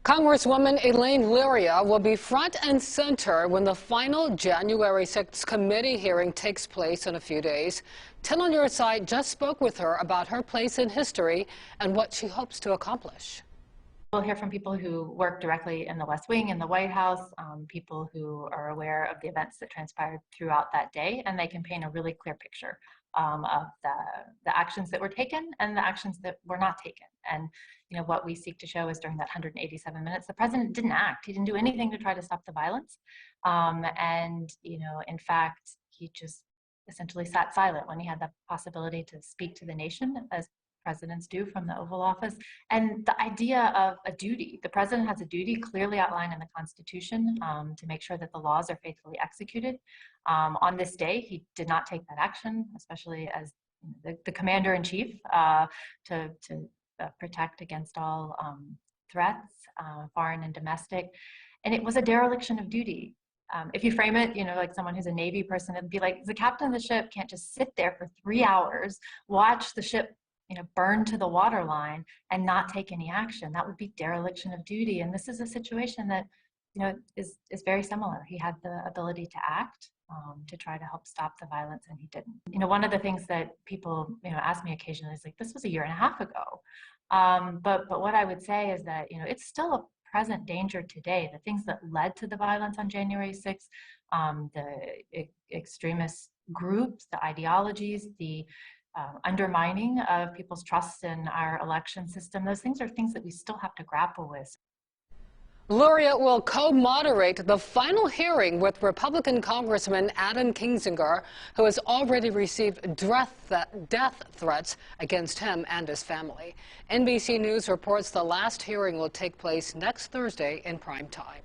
Congresswoman Elaine Luria will be front and center when the final January 6th committee hearing takes place in a few days. 10 on Your Side just spoke with her about her place in history and what she hopes to accomplish. We'll hear from people who work directly in the West Wing, in the White House, people who are aware of the events that transpired throughout that day, and they can paint a really clear picture of the actions that were taken and the actions that were not taken. And what we seek to show is during that 187 minutes, the president didn't act. He didn't do anything to try to stop the violence. In fact, he just essentially sat silent when he had the possibility to speak to the nation, as presidents do from the Oval Office. And the idea of a duty, the president has a duty clearly outlined in the Constitution to make sure that the laws are faithfully executed. On this day, he did not take that action, especially as the commander-in-chief to protect against all threats, foreign and domestic. And it was a dereliction of duty. If you frame it, like someone who's a Navy person, it'd be like the captain of the ship can't just sit there for 3 hours, watch the ship burn to the waterline and not take any action. That would be dereliction of duty. And this is a situation that, is very similar. He had the ability to act, to try to help stop the violence, and he didn't. One of the things that people, ask me occasionally is like, this was a 1.5 years ago. But what I would say is that, it's still a present danger today. The things that led to the violence on January 6th, the extremist groups, the ideologies, the undermining of people's trust in our election system, those things are things that we still have to grapple with. Luria will co-moderate the final hearing with Republican Congressman Adam Kinzinger, who has already received death threats against him and his family. NBC News reports the last hearing will take place next Thursday in prime time.